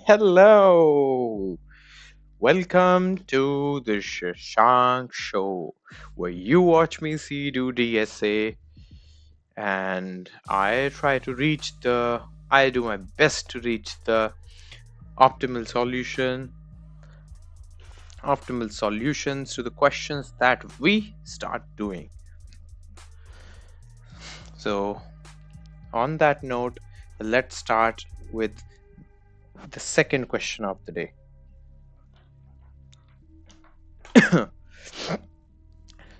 Hello, welcome to the Shashank Show, where you watch me see do DSA, and I do my best to reach the optimal solution, optimal solutions to the questions that we start doing. So, on that note, let's start with the second question of the day.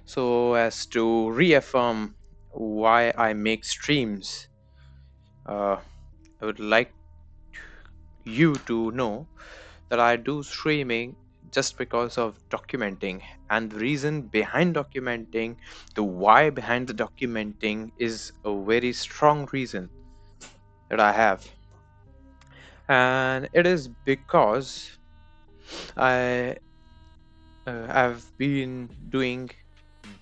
So, as to reaffirm why I make streams, I would like you to know that I do streaming just because of documenting, and the reason behind documenting, the why behind the documenting, is a very strong reason that I have, and it is because I have been doing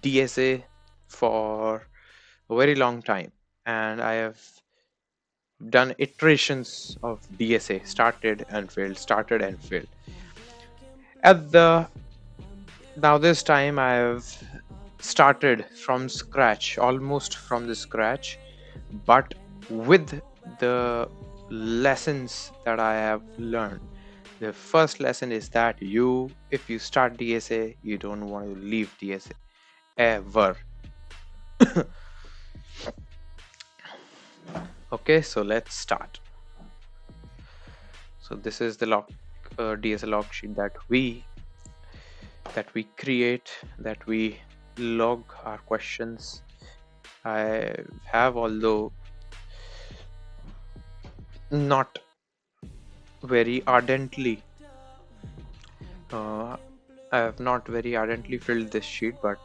DSA for a very long time, and I have done iterations of DSA, started and failed, started and failed. At the Now this time I have started from scratch, almost from the scratch, but with the lessons that I have learned. The first lesson is that if you start DSA, you don't want to leave DSA ever. Okay, so let's start. So this is the DSA log sheet that we create, that we log our questions. I have, although not very ardently, I have not very ardently filled this sheet, but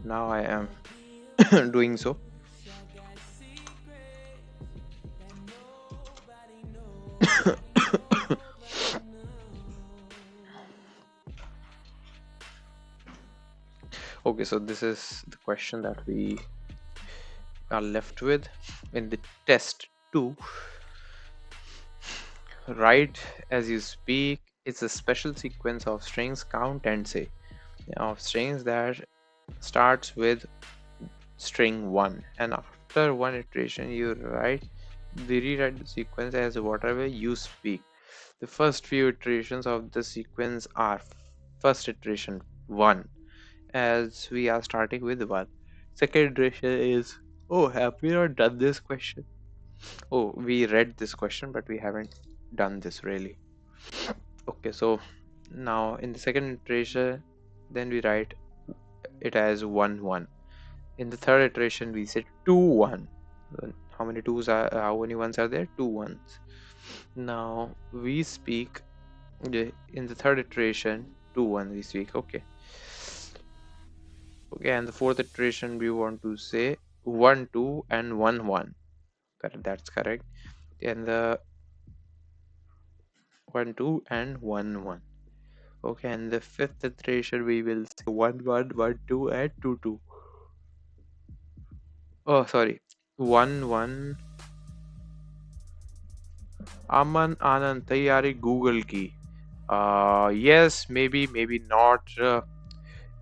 now I am doing so. Okay, so this is the question that we are left with in the test 2. Write as you speak. It's a special sequence of strings, count and say, of strings that starts with string 1, and after one iteration you rewrite the sequence as whatever you speak. The first few iterations of the sequence are first iteration 1, as we are starting with 1. Second iteration is, oh, have we not done this question? Oh, we read this question, but we haven't done this really. Okay, so now in the second iteration, then we write it as 1 1. In the third iteration, we say 2 1. How many ones are there? 2 ones. Now we speak in the third iteration 2 1 we speak. Okay, and the fourth iteration we want to say 1 2 and 1 1. Correct, that's correct. And the 1 2 and 1 1. Okay, and the fifth iteration we will say 1 1 1 2 and 2 2. Oh, sorry, 1 1. Aman Anand तैयारी Google की. Yes, maybe not.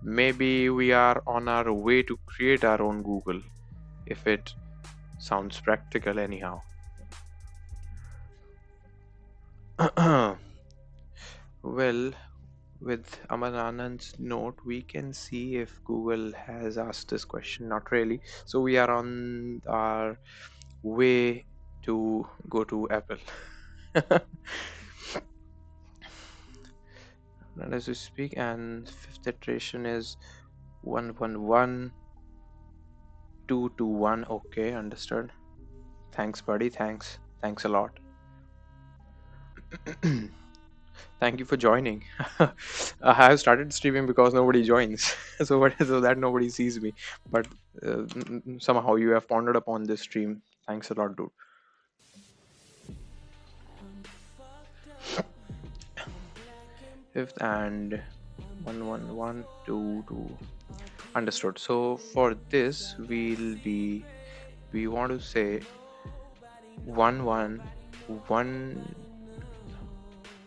Maybe we are on our way to create our own Google, if it sounds practical anyhow. Well, with Aman Anand's note, we can see if Google has asked this question. Not really. So we are on our way to go to Apple. And as we speak, and fifth iteration is 1 1 1 2 2 1. Okay, understood. Thanks, buddy. Thanks a lot. Thank you for joining. I have started streaming because nobody joins, so that nobody sees me. But somehow you have pondered upon this stream. Thanks a lot, dude. Fifth and 1 1 1 2 2. Understood. So for this, we want to say 1 1 1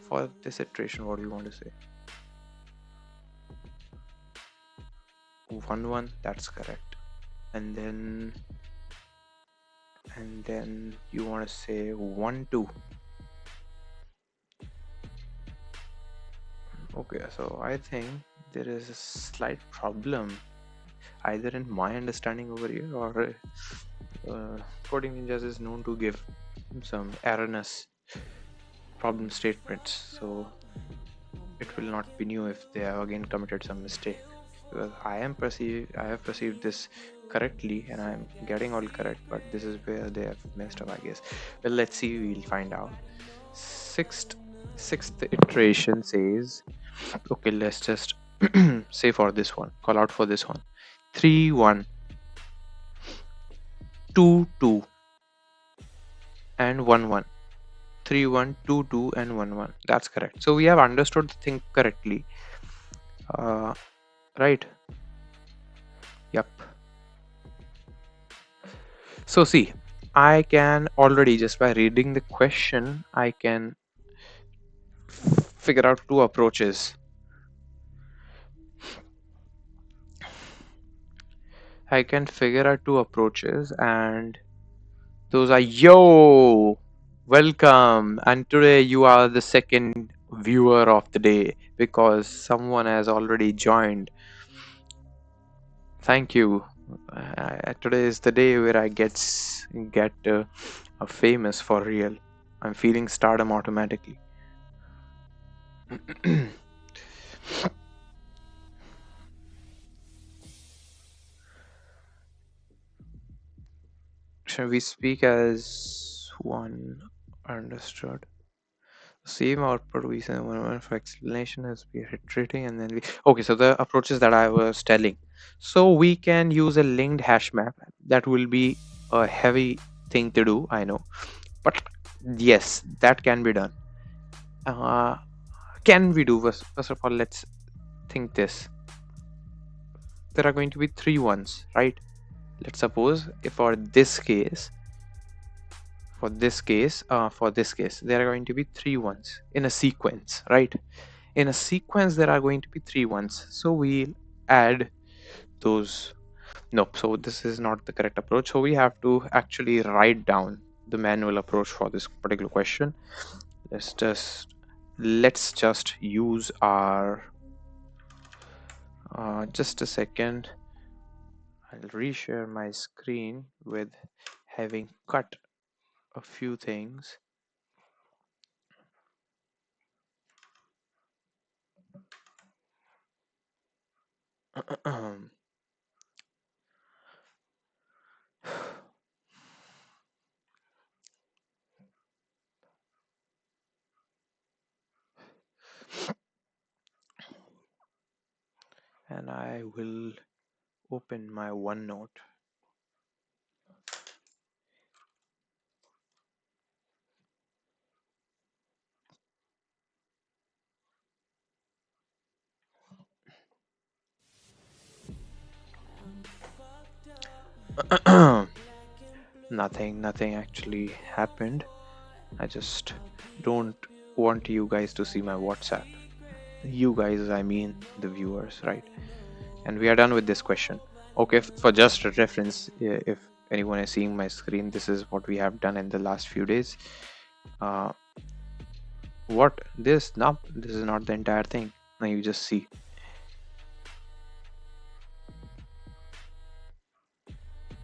for this iteration, what do you want to say? 1 1, that's correct. And then you want to say 1 2. Okay, so I think there is a slight problem either in my understanding over here, or coding ninjas is known to give some erroneous problem statements, so it will not be new if they have again committed some mistake, because I have perceived this correctly and I'm getting all correct, but this is where they have messed up, I guess. Well, let's see, we'll find out. Sixth iteration says, okay, let's just say for this one, call out for this one, 3 1 2 2 and 1 1. 3 1 2 2 and 1 1, that's correct. So we have understood the thing correctly, right? Yep. So see, I can already, just by reading the question, I can figure out two approaches. And those are, yo, welcome, and today you are the second viewer of the day because someone has already joined. Thank you. Today is the day where I get famous for real. I'm feeling stardom automatically. Shall we speak as one? Understood. Same output we send one for explanation as we iterating, and then we, okay, so the approaches that I was telling. So we can use a linked hash map. That will be a heavy thing to do, I know, but yes, that can be done. Can we do? First of all, let's think this. There are going to be 3 1s, right? Let's suppose if for this case, there are going to be 3 1s in a sequence, right? In a sequence there are going to be 3 1s, so we'll add those. Nope, so this is not the correct approach, so we have to actually write down the manual approach for this particular question. Let's just use our just a second. I'll reshare my screen with having cut a few things. And I will open my OneNote. Nothing actually happened. I just don't want you guys to see my WhatsApp. You guys, I mean the viewers, right? And we are done with this question. Okay, for just a reference, if anyone is seeing my screen, this is what we have done in the last few days. What this? No, this is not the entire thing. Now you just see.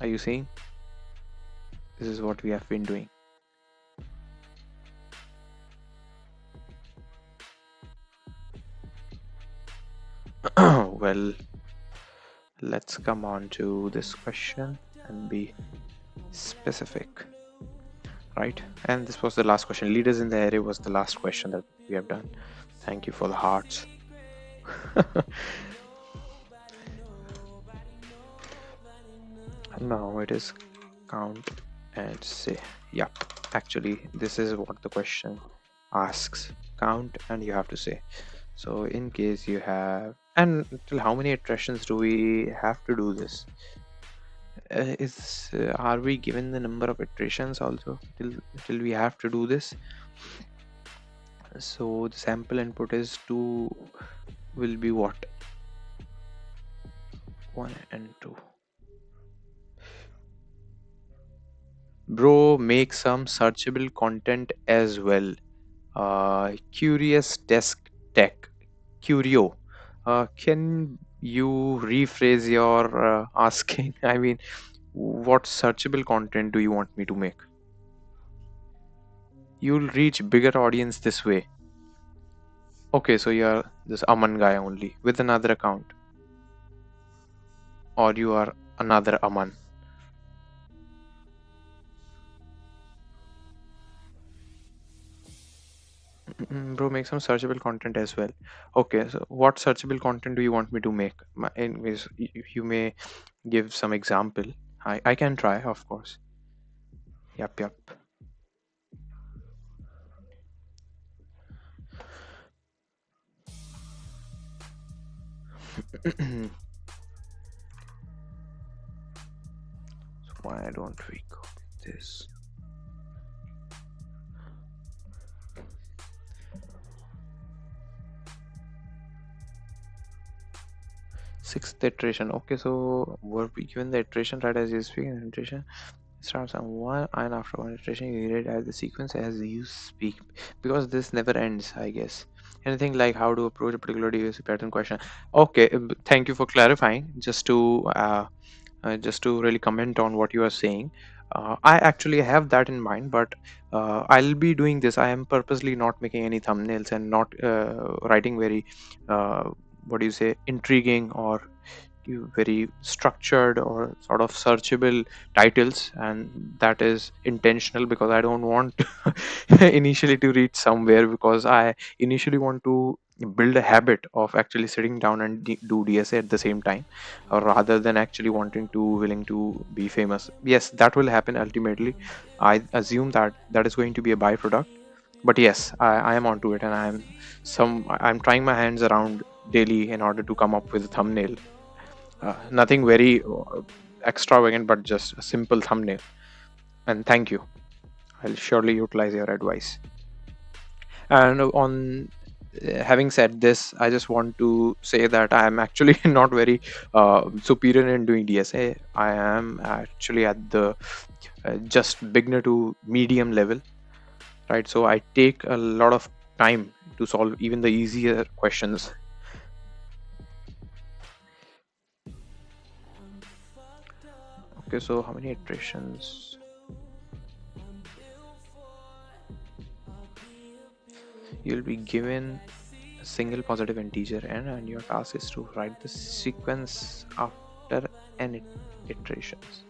Are you seeing? This is what we have been doing. Well, let's come on to this question and be specific, right? And this was the last question. Leaders in the array was the last question that we have done. Thank you for the hearts. Now it is count and say. Yeah, actually this is what the question asks. Count and you have to say. So in case you have, and till how many iterations do we have to do this? Are we given the number of iterations also till we have to do this? So the sample input is 2 will be what? 1 and 2. Bro, make some searchable content as well. Curious desk tech. Curio. Can you rephrase your asking? I mean, what searchable content do you want me to make? You'll reach bigger audience this way. Okay, so you're this Aman guy only with another account, or you are another Aman. Bro, make some searchable content as well. Okay, so what searchable content do you want me to make? Anyways, you may give some example. I can try, of course. Yep, yep. So why don't we copy this? Sixth iteration. Okay, so were we given the iteration right as you speak? An iteration starts on one, and after one iteration, you read as the sequence as you speak, because this never ends, I guess. Anything like how to approach a particular DSA pattern question. Okay, thank you for clarifying. Just to really comment on what you are saying. I actually have that in mind, but I'll be doing this. I am purposely not making any thumbnails and not writing very, uh, what do you say, intriguing or very structured or sort of searchable titles, and that is intentional because I don't want initially to reach somewhere, because I initially want to build a habit of actually sitting down and do DSA at the same time, rather than actually wanting to willing to be famous. Yes, that will happen ultimately. I assume that that is going to be a byproduct, but yes, I am onto it, and I'm trying my hands around daily in order to come up with a thumbnail. Nothing very extravagant, but just a simple thumbnail. And thank you. I'll surely utilize your advice. And on having said this, I just want to say that I am actually not very superior in doing DSA. I am actually at the just beginner to medium level, right? So I take a lot of time to solve even the easier questions. Okay, so how many iterations? You'll be given a single positive integer n, and your task is to write the sequence after n iterations.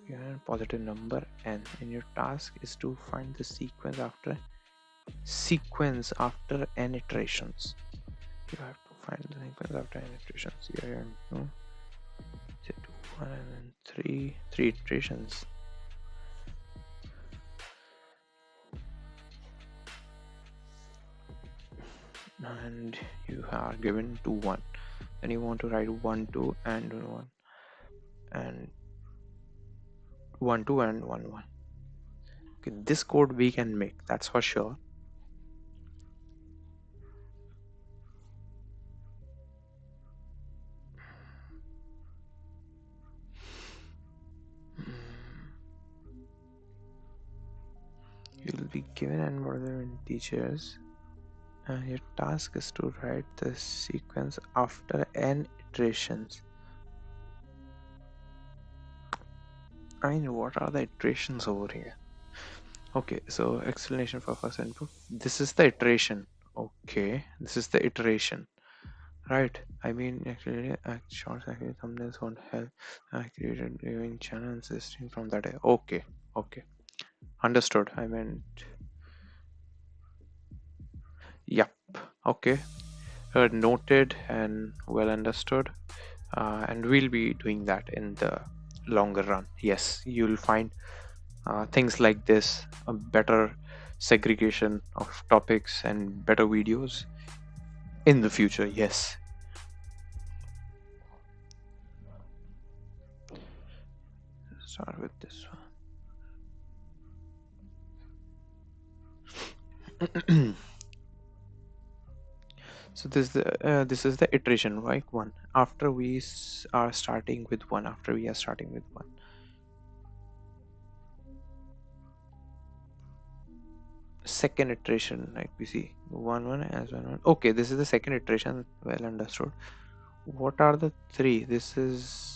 You have a positive number n, and your task is to find the sequence after n iterations. You have to find the sequence after n iterations. You have to say 2, 1, and then 3 iterations. And you are given 2, 1. Then you want to write 1, 2, and 1, and 1, 2, and 1, 1. Okay, this code we can make, that's for sure. You'll be given n further integers, and your task is to write the sequence after n iterations. I mean, what are the iterations over here? Okay, so explanation for first input. This is the iteration. Okay, this is the iteration, right? I mean, actually, shorts actually thumbnails won't help. I created viewing channel and system from that. Okay, okay, understood. I meant, yep. Okay, noted and well understood. And we'll be doing that in the longer run. Yes, you'll find things like this, a better segregation of topics and better videos in the future. Yes. Start with this one. So this is the iteration, right? One after we are starting with one. After we are starting with one. Second iteration, like we see one as one. Okay, this is the second iteration. Well understood. What are the three? This is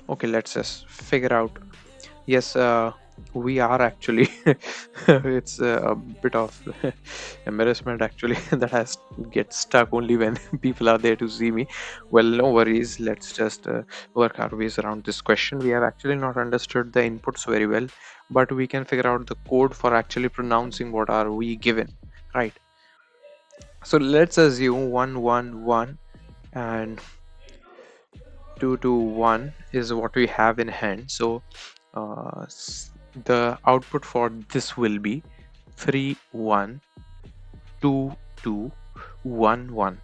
okay. Let's just figure out. Yes, we are actually. It's a bit of embarrassment actually that has get stuck only when people are there to see me. Well, no worries. Let's just work our ways around this question. We have actually not understood the inputs very well, but we can figure out the code for actually pronouncing what are we given, right? So let's assume 111 and 221 is what we have in hand. So the output for this will be 312211.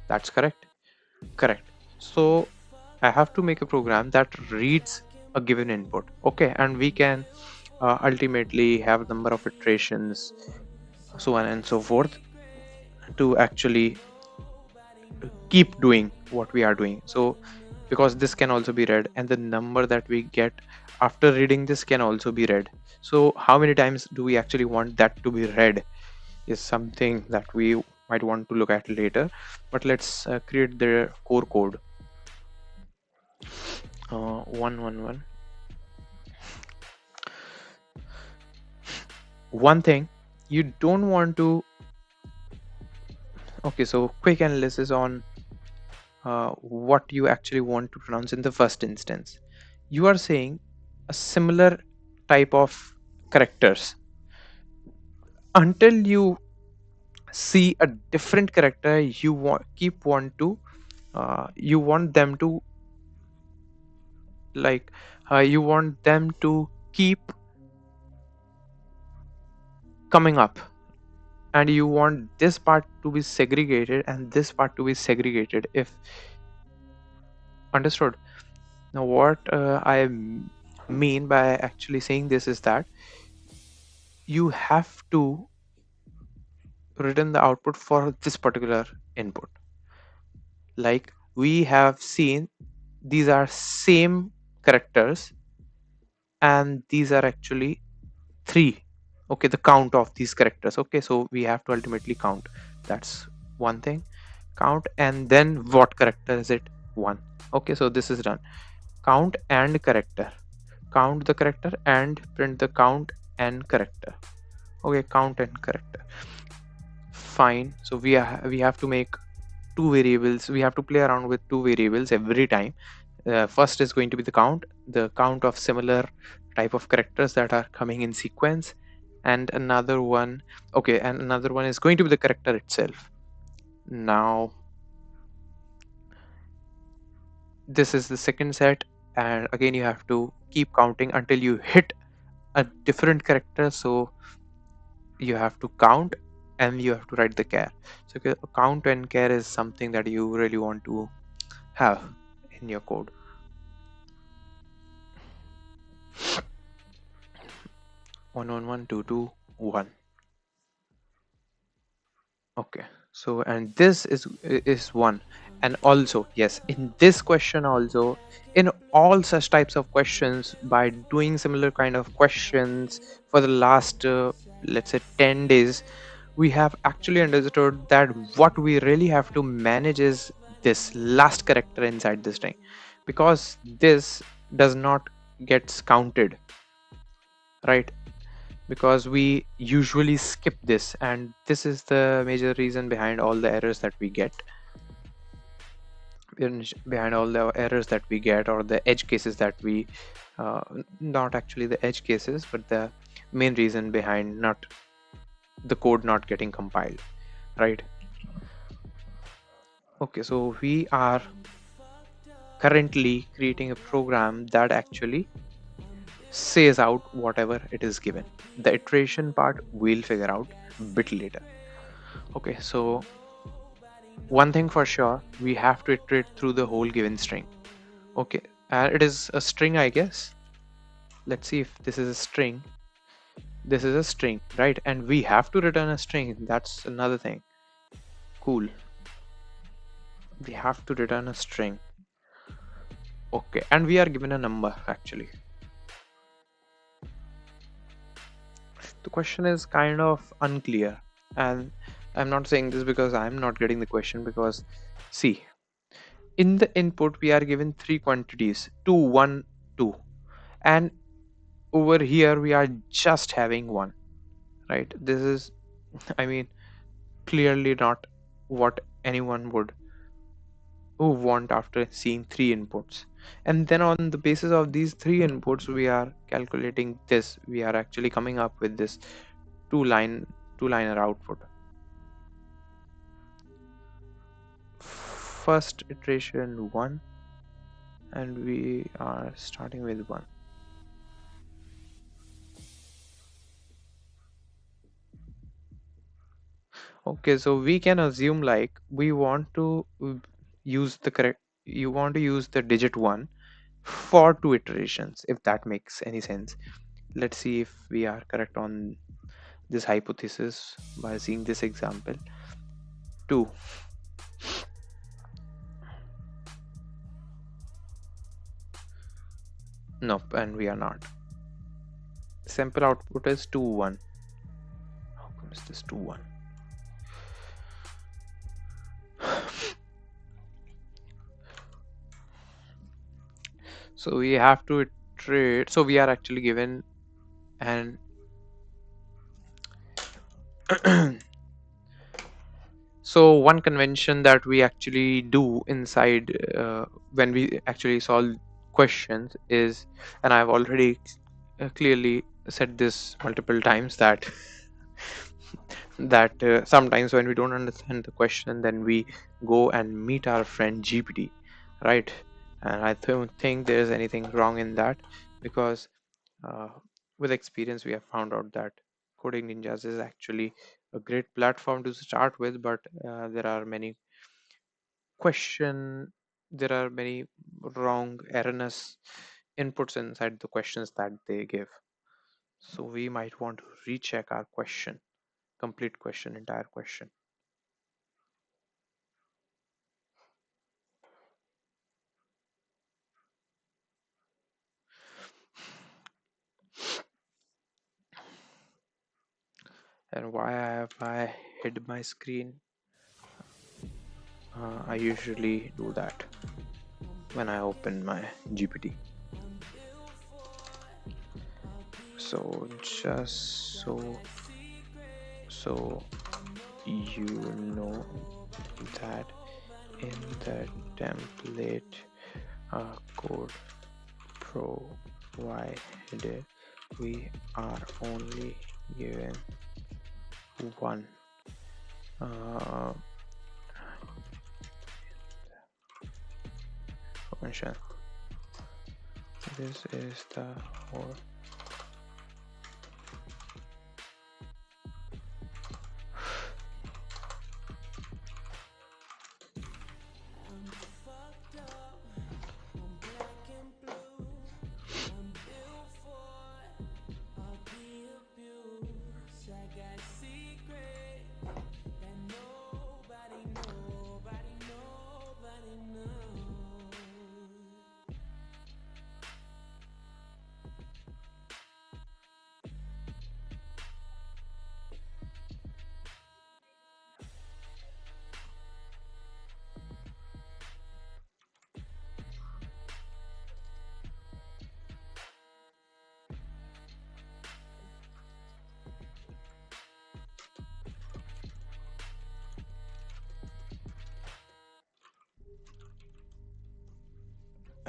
That's correct. Correct. So I have to make a program that reads a given input. Okay, and we can ultimately have a number of iterations, so on and so forth, to actually keep doing what we are doing. So because this can also be read, and the number that we get after reading this can also be read. So how many times do we actually want that to be read is something that we might want to look at later. But let's create the core code. 111. One thing you don't want to. Okay, so quick analysis on what you actually want to pronounce in the first instance. You are saying a similar type of characters until you see a different character. You want them to, like, you want them to keep coming up, and you want this part to be segregated and this part to be segregated, if understood. Now what mean by actually saying this is that you have to return the output for this particular input. Like we have seen, these are same characters, and these are actually three. Okay, the count of these characters. Okay, so we have to ultimately count. That's one thing. Count, and then what character is it? One. Okay, so this is done. Count and character. Count the character and print the count and character. Okay, count and character. Fine. So we have to make two variables. We have to play around with two variables every time. First is going to be the count of similar type of characters that are coming in sequence, and another one. Okay, and another one is going to be the character itself. Now this is the second set, and again you have to keep counting until you hit a different character. So you have to count and you have to write the char. So count and char is something that you really want to have in your code. 1112221. Okay, so and this is one. And also, yes, in this question also, in all such types of questions, by doing similar kind of questions for the last let's say 10 days, we have actually understood that what we really have to manage is this last character inside this string, because this does not gets counted, right? Because we usually skip this, and this is the major reason behind all the errors that we get, behind all the errors that we get, or the edge cases that we not actually the edge cases, but the main reason behind not the code not getting compiled, right? Okay, so we are currently creating a program that actually says out whatever it is given. The iteration part we'll figure out a bit later. Okay, so one thing for sure, we have to iterate through the whole given string. Okay, it is a string, I guess. Let's see if this is a string. This is a string, right? And we have to return a string. That's another thing. Cool. We have to return a string. Okay, and we are given a number actually. The question is kind of unclear, and I'm not saying this because I'm not getting the question, because see, in the input we are given three quantities, 2 1 2, and over here we are just having one, right? This is, I mean, clearly not what anyone would want after seeing three inputs. And then on the basis of these three inputs we are calculating this, we are actually coming up with this two liner output. First iteration 1, and we are starting with 1. Okay, so we can assume like we want to use the correct, you want to use the digit 1 for 2 iterations, if that makes any sense. Let's see if we are correct on this hypothesis by seeing this example. 2. Nope, and we are not. Sample output is 2 1. How come is this 2 1? So we have to iterate. So we are actually given an so one convention that we actually do inside when we actually solve questions is, and I've already clearly said this multiple times, that sometimes when we don't understand the question, then we go and meet our friend GPT, right? And I don't think there's anything wrong in that, because uh, with experience we have found out that Coding Ninjas is actually a great platform to start with, but there are many question there are many wrong erroneous inputs inside the questions that they give. So we might want to recheck our question, complete question, entire question. And why have I hid my screen? I usually do that when I open my GPT. So just so you know that in the template code provided, we are only given one function. This is the whole.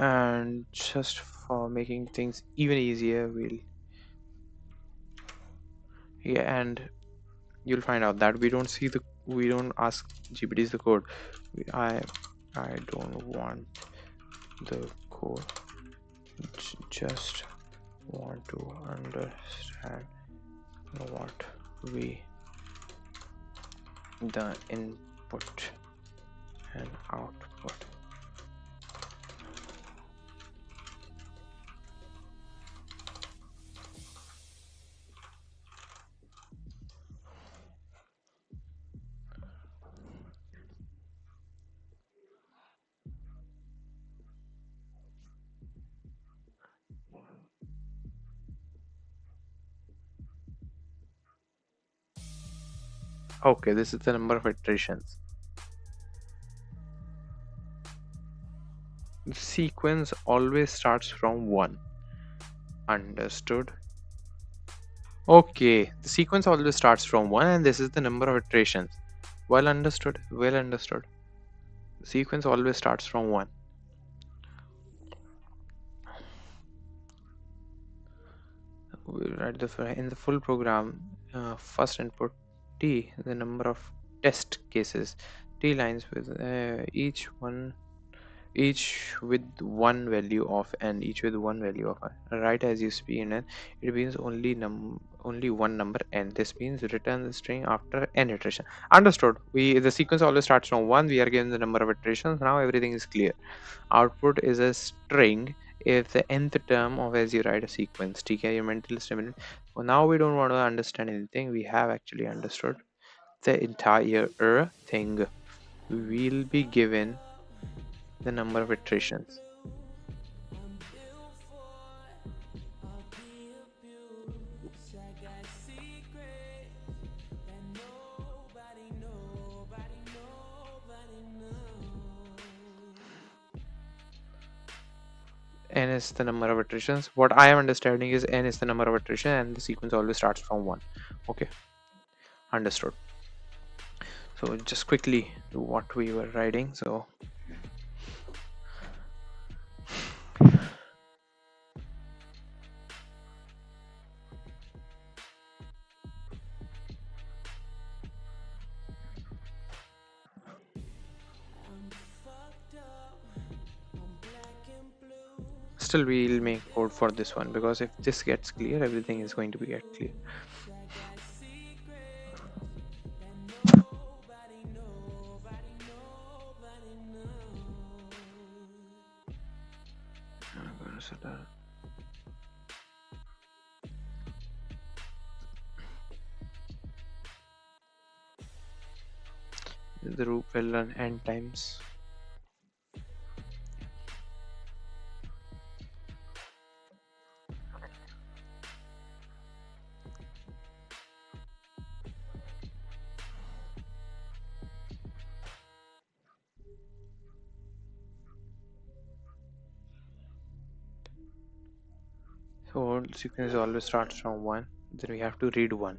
And just for making things even easier, and you'll find out that we don't ask GPTs the code. I don't want the code, just want to understand what we the input and output. Okay, this is the number of iterations. The sequence always starts from 1. Understood. Okay, the sequence always starts from 1 and this is the number of iterations. Well understood, well understood. The sequence always starts from 1. We write in the full program, first input t, the number of test cases, t lines with each with one value of n, each with one value of n. Right as you speak, and it means only one number n. This means return the string after n iteration. Understood. The sequence always starts from 1. We are given the number of iterations. Now everything is clear. Output is a string if the nth term of as you write a sequence. TK, your mental stimulant. Well, now we don't want to understand anything. We have actually understood the entire thing. We'll be given the number of iterations. N is the number of iterations. What I am understanding is n is the number of iteration and the sequence always starts from 1. Okay, understood. So just quickly do what we were writing. So still we'll make code for this one, because if this gets clear, everything is going to be get clear. I'm going to set that. The loop will run n times. So sequence always starts from 1. Then we have to read 1.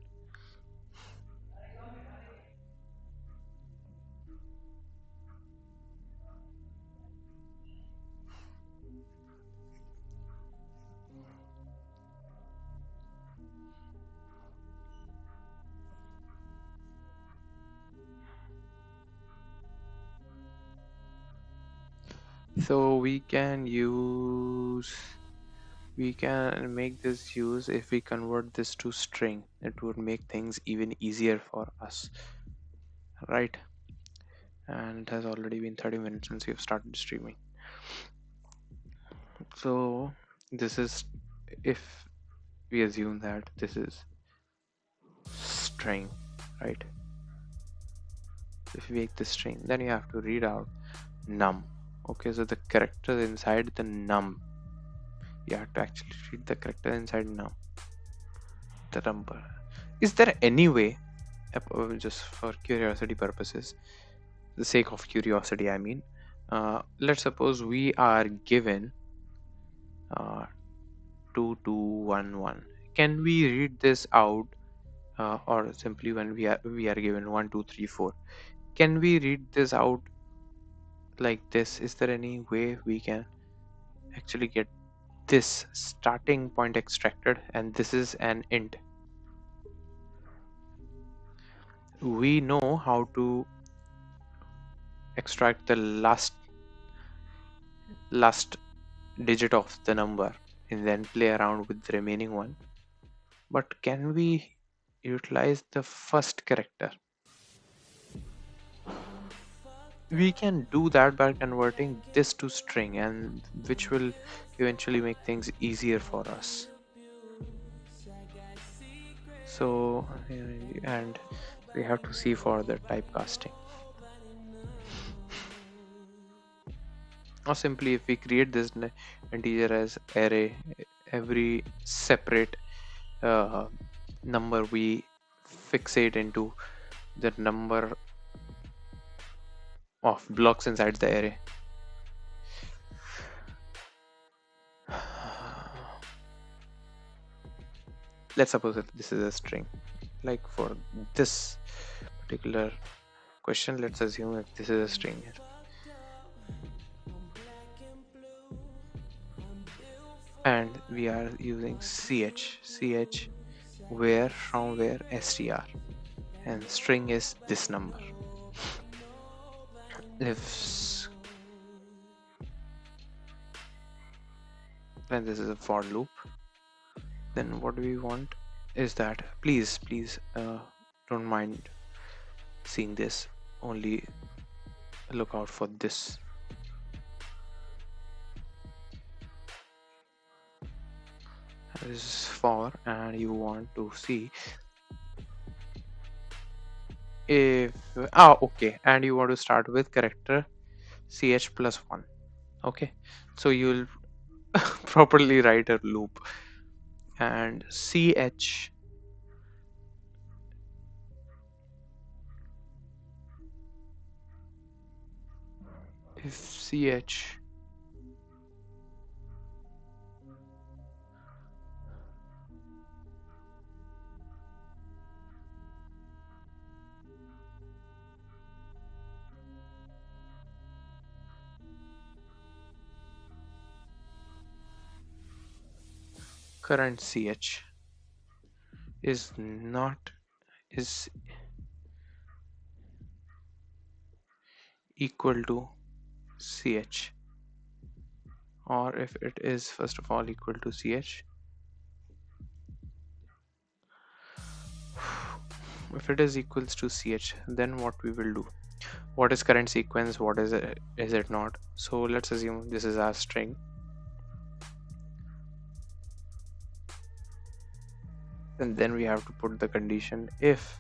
So we can make this use if we convert this to string. It would make things even easier for us, right? And it has already been 30 minutes since we have started streaming. So this is, if we assume that this is string, right? If we make the string, then you have to read out num. Okay, so the character inside the num, you have to actually read the character inside num, the number. Is there any way, just for curiosity purposes, the sake of curiosity, I mean, let's suppose we are given 2211. Can we read this out, or simply when we are given 1234? Can we read this out like this? Is there any way we can actually get this starting point extracted, and this is an int? We know how to extract the last digit of the number and then play around with the remaining one, but can we utilize the first character? we can do that by converting this to string, and which will eventually make things easier for us. So and we have to see for the typecasting, or simply if we create this integer as array, every separate uh, number we fixate into the number of blocks inside the array. Let's suppose that this is a string. Like for this particular question, let's assume if this is a string here. And we are using ch where from where str, and string is this number. If then this is a for loop, then what we want is that please don't mind seeing this, only look out for this. This is for, and you want to see if okay, and you want to start with character ch plus 1. Okay, so you'll properly write a loop, and ch if ch current ch is not is equal to ch, or if it is first of all equal to ch, if it is equals to ch, then what we will do, what is current sequence, what is it not. So let's assume this is our string, and then we have to put the condition if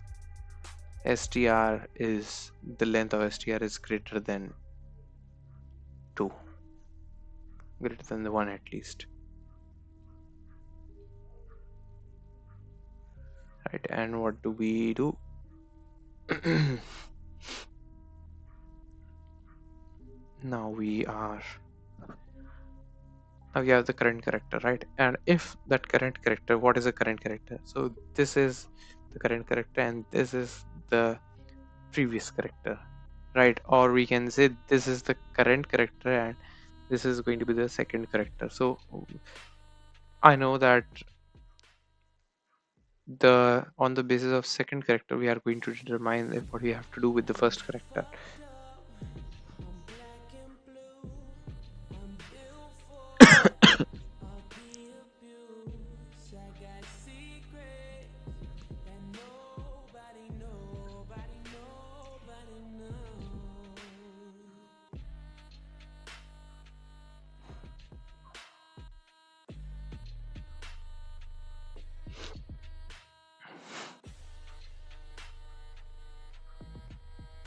str is the length of str is greater than 2, greater than the 1 at least, right? And what do we do? now we are now we have the current character, right? And if that current character, what is a current character? So this is the current character and this is the previous character, right? Or we can say this is the current character and this is going to be the second character. So I know that the on the basis of second character we are going to determine what we have to do with the first character.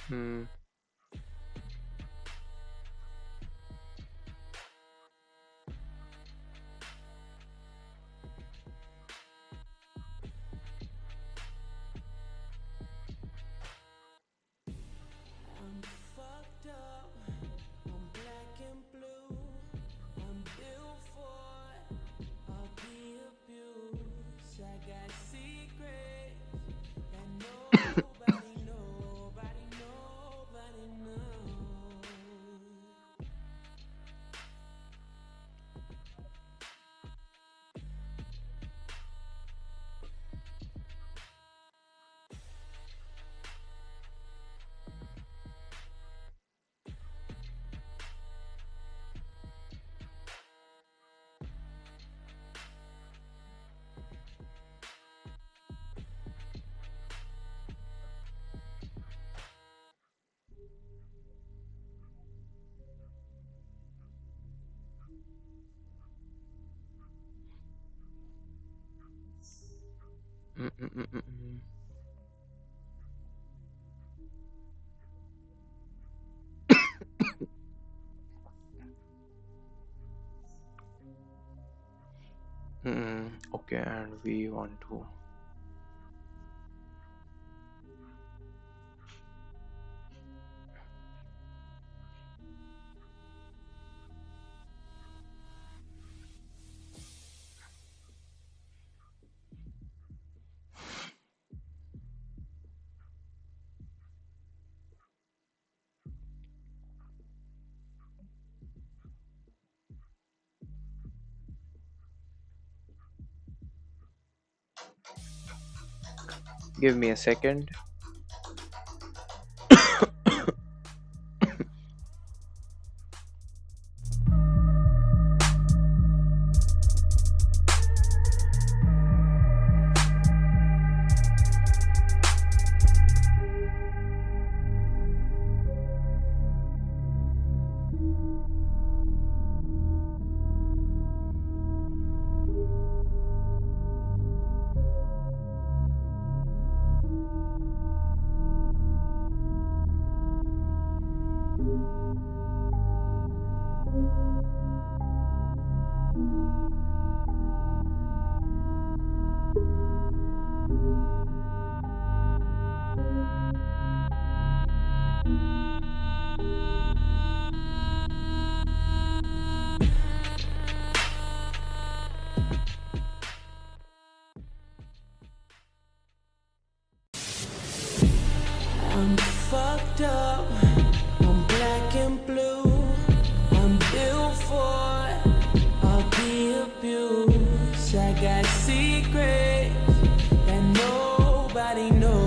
Hmm. Okay, and we want to give me a second. I'm fucked up, I'm black and blue, I'm built for all the abuse. I got secrets that nobody knows.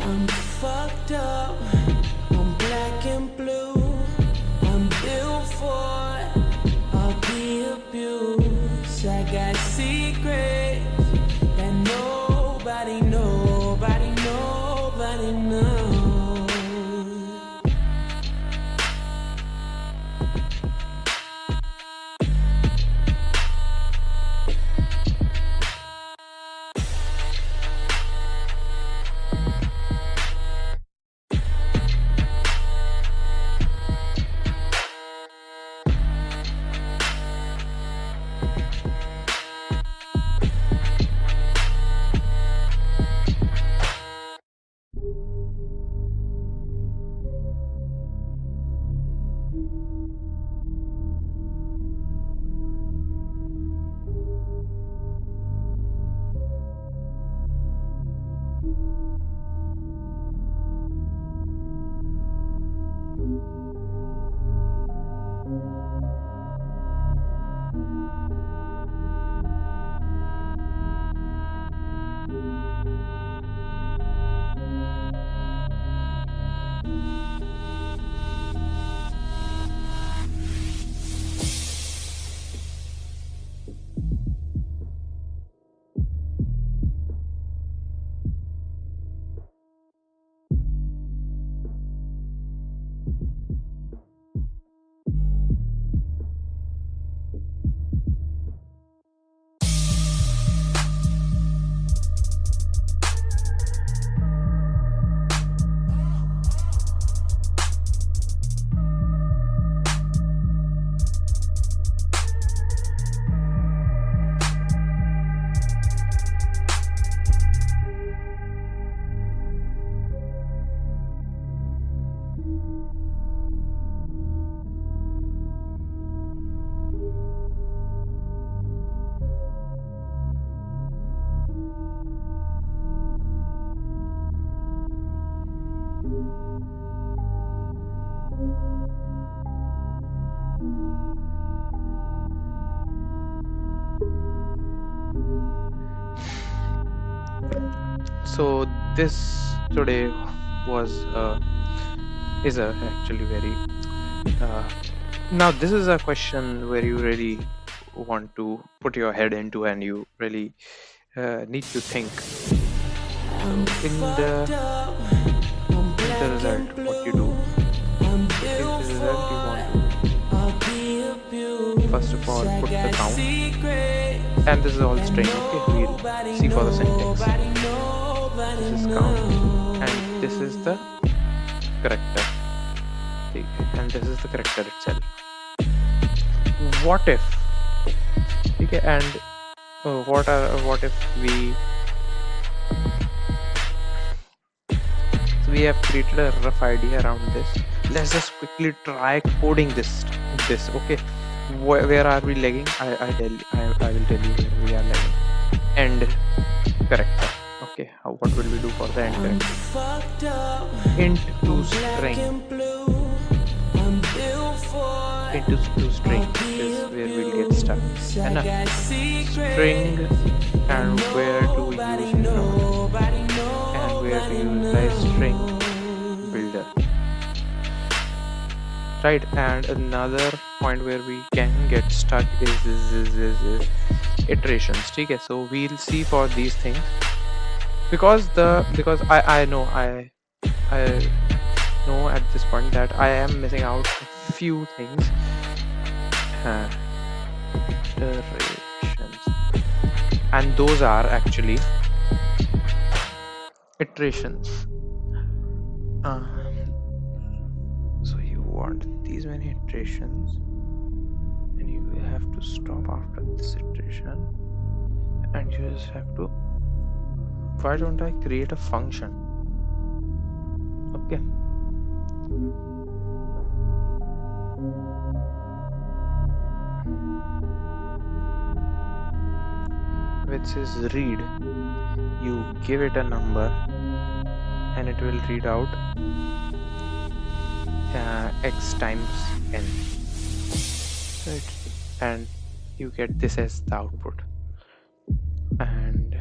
I'm fucked up, I'm black and blue, I'm built for all the abuse. I got secrets that nobody knows. So this today was is a actually very now this is a question where you really want to put your head into and you really need to think. So in the result, what you do in the result, you want to first of all put the count, and this is all string. Okay, we'll see for the syntax. This is count, and this is the character, and this is the character itself. What if? Okay, and what if we have created a rough idea around this. Let's just quickly try coding this. Okay, where are we lagging? I will tell you where we are lagging. End character. Okay, what will we do for the end character? Int to string. Int to string is where we'll get stuck. And string, and where do we use node? And where do you use string builder? Right, and another point where we can get stuck is iterations. Okay, so we'll see for these things because I know at this point that I am missing out a few things. Iterations, and those are actually iterations. So you want these many iterations, and you have to stop after this iteration, and you just have to. Why don't I create a function? Okay. Which is read. You give it a number, and it will read out x times n. Right, and you get this as the output. And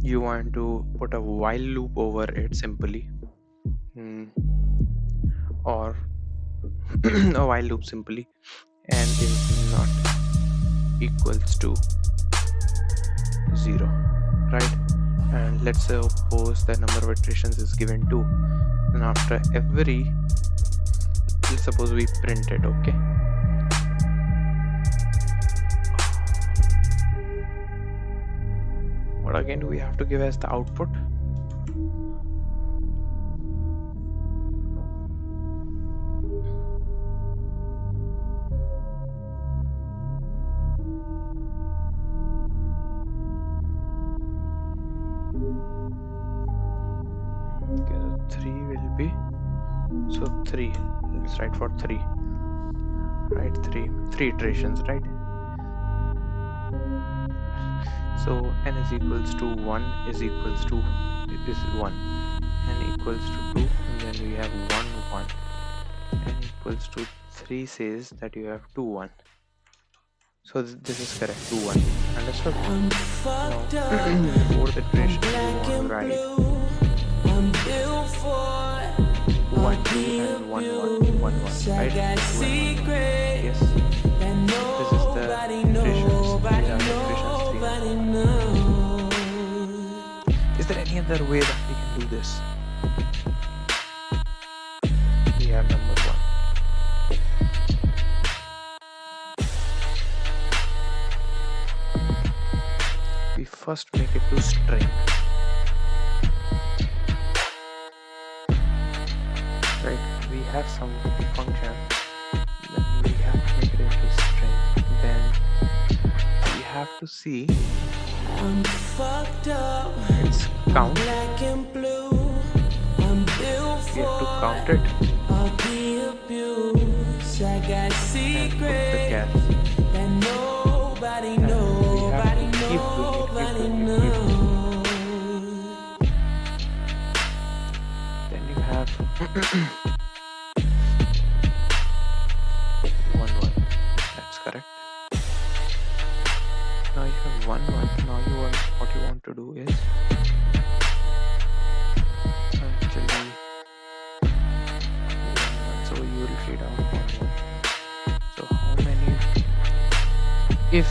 you want to put a while loop over it simply, or a while loop simply, and is not equals to 0, right? And let's suppose the number of iterations is given 2, and after every, let's suppose we print it. Okay, what again do we have to give as the output? So 3, let's write for 3, right? 3 iterations, right? So n is equals to 1 is equals to is 1, n equals to 2, and then we have 1 1, n equals to 3 says that you have 2 1. So this is correct, 2 1. Understood? Now fourth iteration you want to write 1 2 and 1 1 1 1, right? 1 1 yes, this is the iterations. These are the iterations 3. Is there any other way that we can do this? We have number 1. We first make it to string. Right, we have some function, then we have to make it into string, then we have to see its count. We have to count it and put the cat, and we have to keep doing it. Then you have 1 1, that's correct. Now you have 1 1. Now you want to do is actually, so you will read out one. So how many, if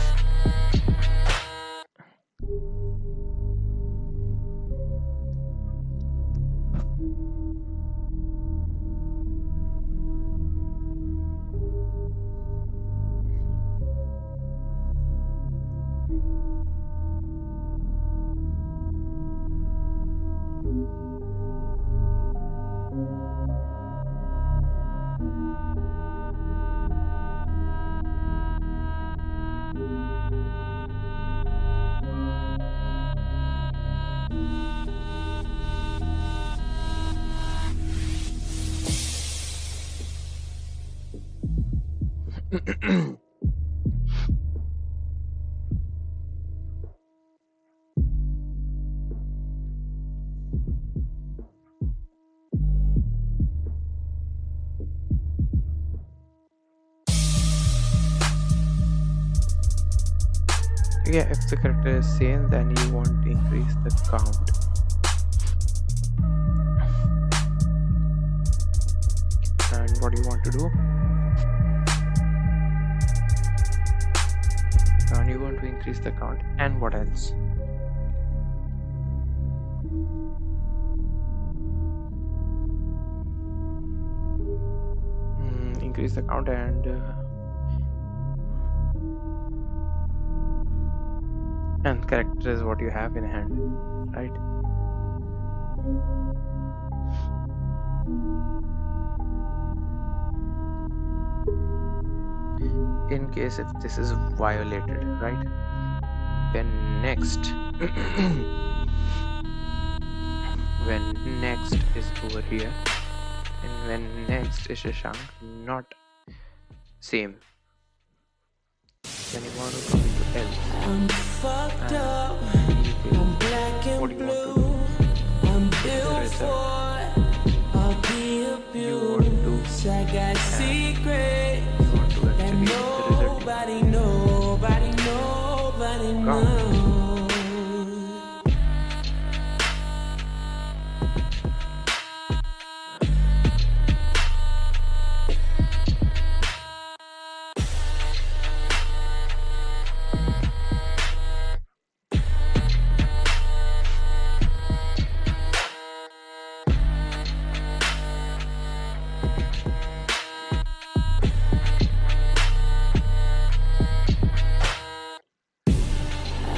yeah, if the character is same, then you want to increase the count. And what do you want to do? And you want to increase the count. And what else? Increase the count and character is what you have in hand, right? In case if this is violated, right, then next when next is over here, and when next is Shashank not same, then you want to come to else. I'm fucked up, you will, I'm black and what do you want to blue, do? I'm The built result. for all the You abuse. want to I got secrets you want to that actually the result nobody knows.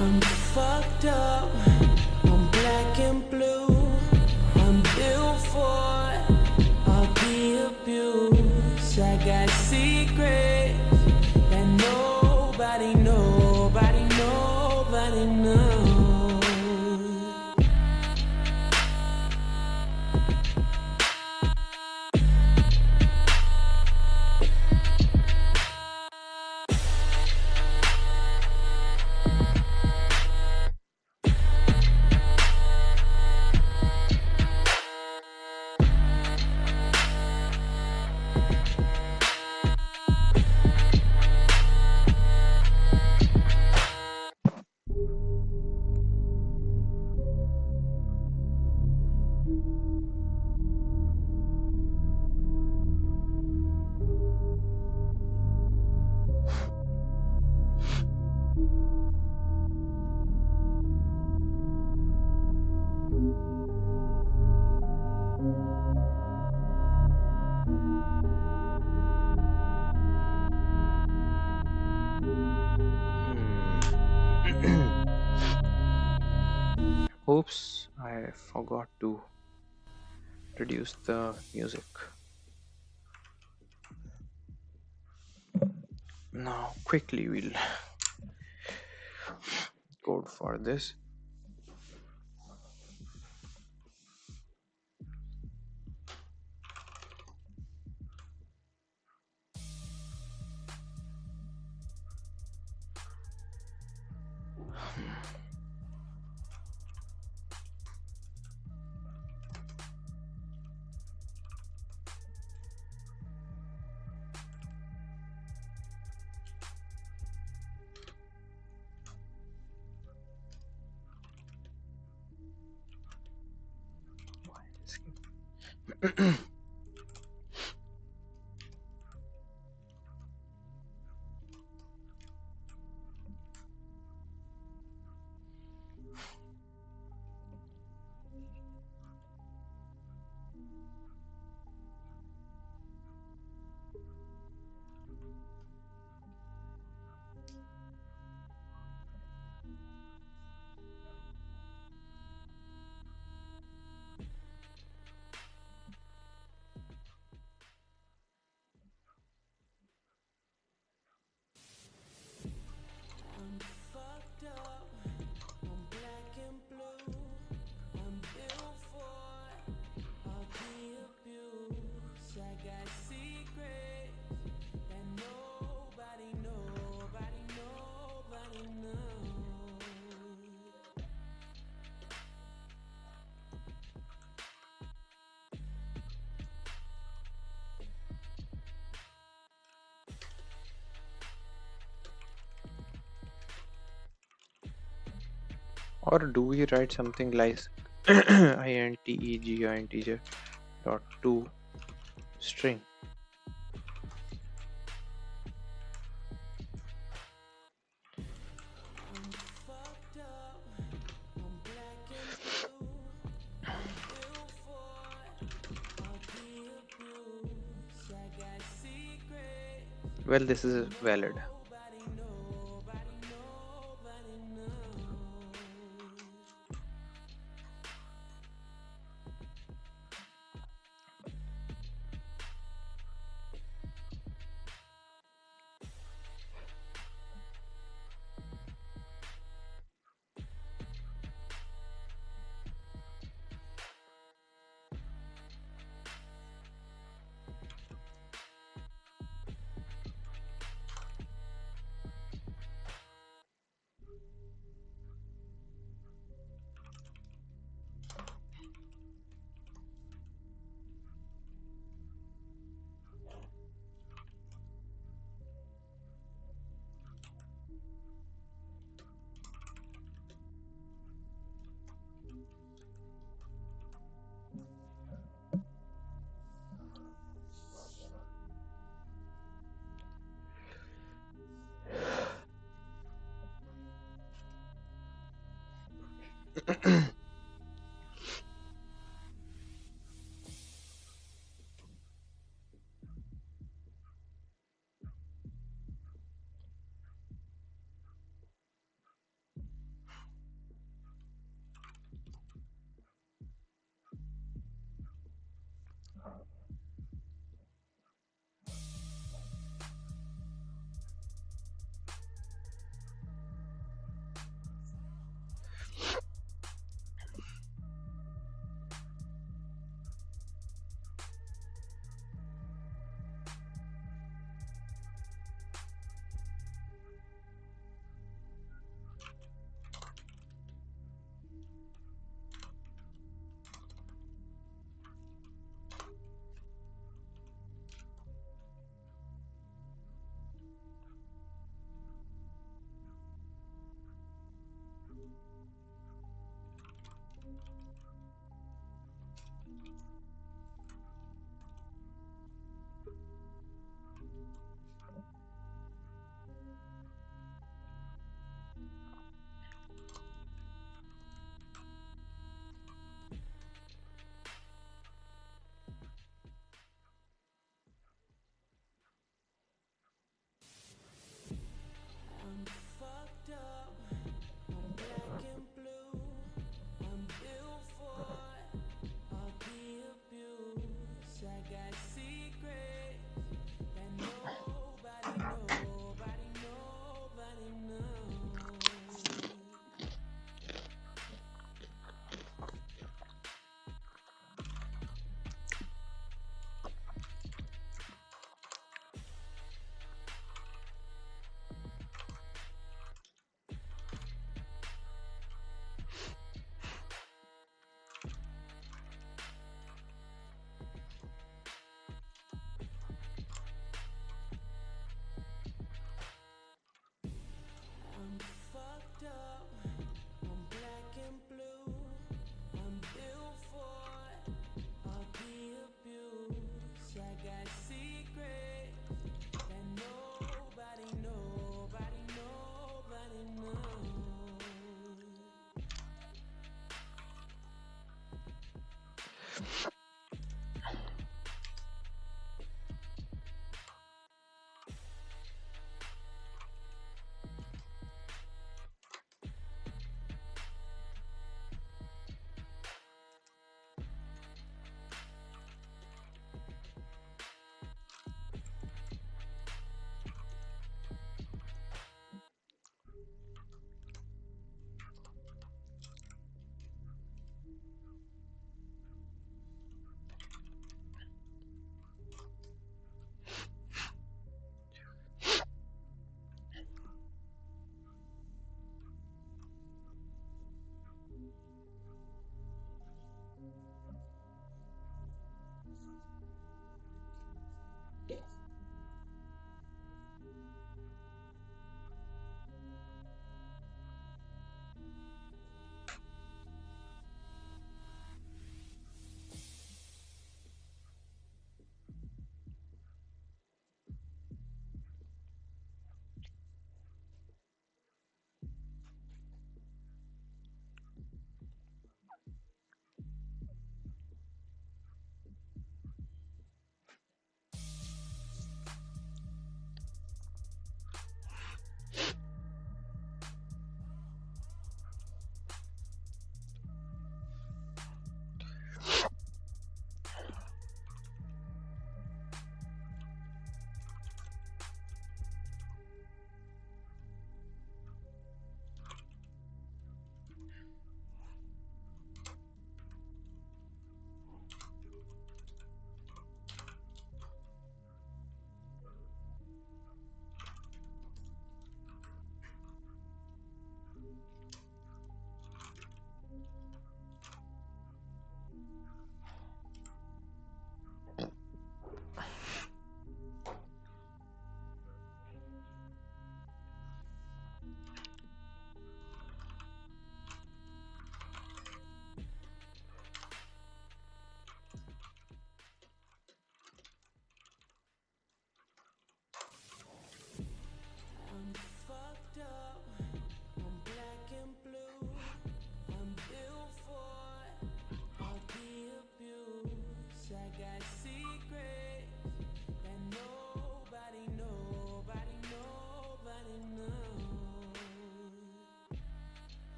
I'm fucked up, I'm black and blue, I'm built for all the abuse. I got secrets that nobody knows. Oops, I forgot to reduce the music. Now quickly we'll code for this. I'm fucked up, I'm black and blue. I'm built for all the abuse. I got secrets that nobody knows. Or do we write something like integer dot to string? I'm fucked up, I'm black and blue. I'm built for all the abuse. I got secrets Well, this that is valid. nobody knows.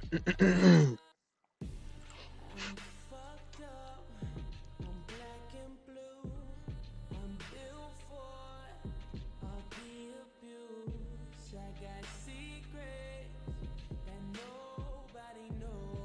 I'm fucked up, I'm black and blue. I'm built for all the abuse. I got secrets that nobody knows.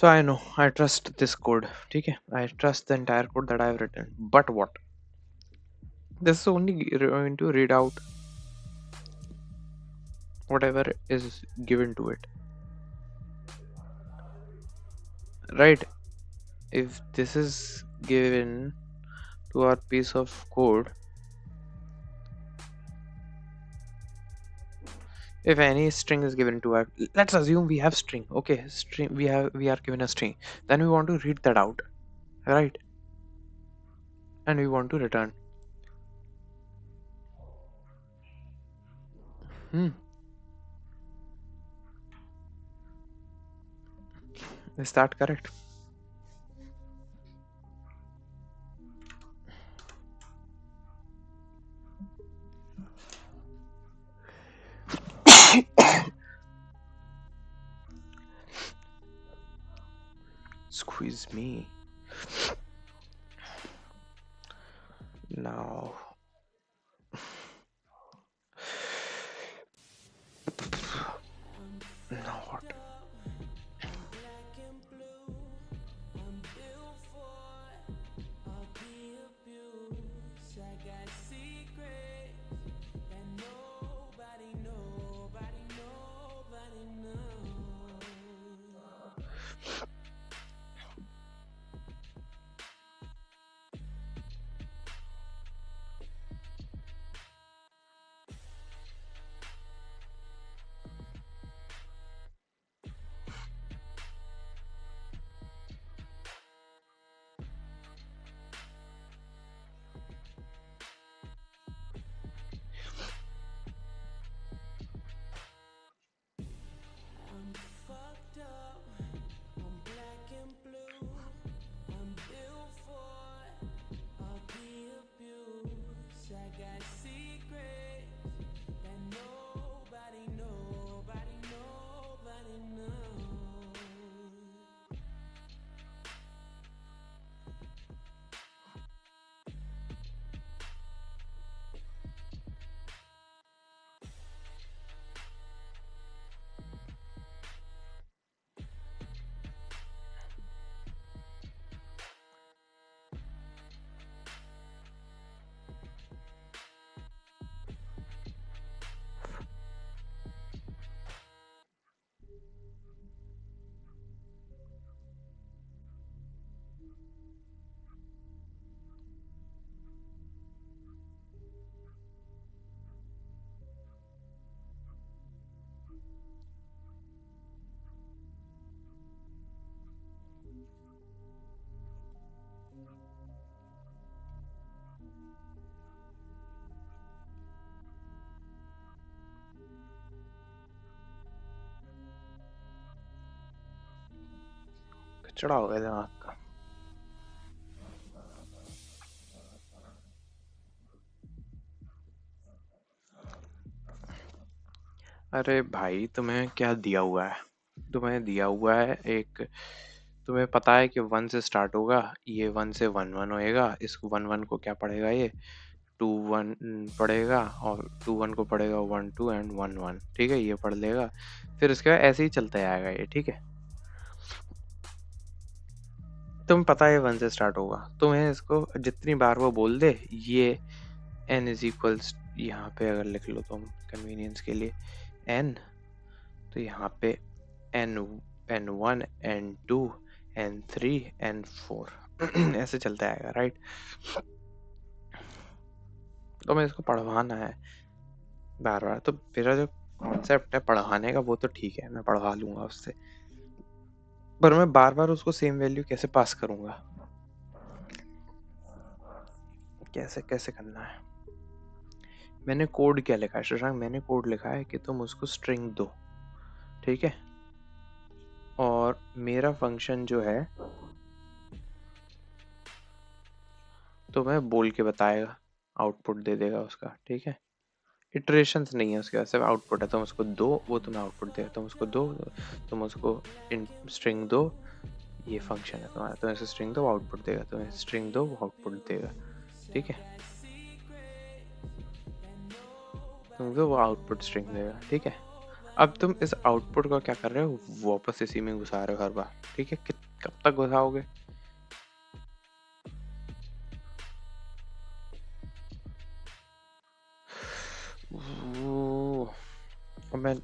So I know, I trust this code. Okay, I trust the entire code that I have written. But what? This is only going to read out whatever is given to it, right? If this is given to our piece of code, if any string is given to our, let's assume we have string. Okay, string, we are given a string, then we want to read that out, right? And we want to return. Hmm. Is that correct? Squeeze me. Now. Now what? कचड़ा हो गया दिमाग का. अरे भाई, तुम्हें क्या दिया हुआ है? तुम्हें दिया हुआ है एक, तुम्हें पता है कि 1 से स्टार्ट होगा, ये 1 से 1 1 होएगा, इसको 1 1 को क्या पढ़ेगा, ये 2 1 पढ़ेगा, और 2 1 को पढ़ेगा 1 2 एंड 1 1. ठीक है, ये पढ़ लेगा, फिर उसके बाद ऐसे ही चलता आएगा ये. ठीक है, तुम्हें पता है 1 से स्टार्ट होगा, तुम्हें इसको जितनी बार वो बोल दे, ये n इज इक्वल्स, यहाँ पे अगर लिख लो तुम कन्वीनियंस के लिए n, तो यहाँ पे n n1 n2 n3 n4 ऐसे चलता आएगा, राइट? तो मैं इसको पढ़वाना है बार बार, तो मेरा जो कॉन्सेप्ट है पढ़वाने का वो तो ठीक है, मैं पढ़वा लूंगा उससे, पर मैं बार बार उसको सेम वैल्यू कैसे पास करूंगा? कैसे कैसे करना है? मैंने कोड क्या लिखा है शशांक? मैंने कोड लिखा है कि तुम उसको स्ट्रिंग दो, ठीक है, और मेरा फंक्शन जो है तो मैं बोल के बताएगा, आउटपुट दे देगा उसका. ठीक है, इटरेशंस नहीं है उसके, सिर्फ आउटपुट है. तुम उसको दो, वो तुम्हें आउटपुट देगा. तुम उसको दो, तुम उसको स्ट्रिंग दो, ये फंक्शन है तुम्हारा. तुम ऐसे स्ट्रिंग दो, आउटपुट देगा. तुम स्ट्रिंग दो, वो आउटपुट देगा. ठीक है, तुम दो, वो आउटपुट स्ट्रिंग देगा. ठीक है, अब तुम इस आउटपुट का क्या कर रहे हो, वापस इसी में घुसा रहे हो हर बार। ठीक है, कब तक घुसाओगे? वो अब मैं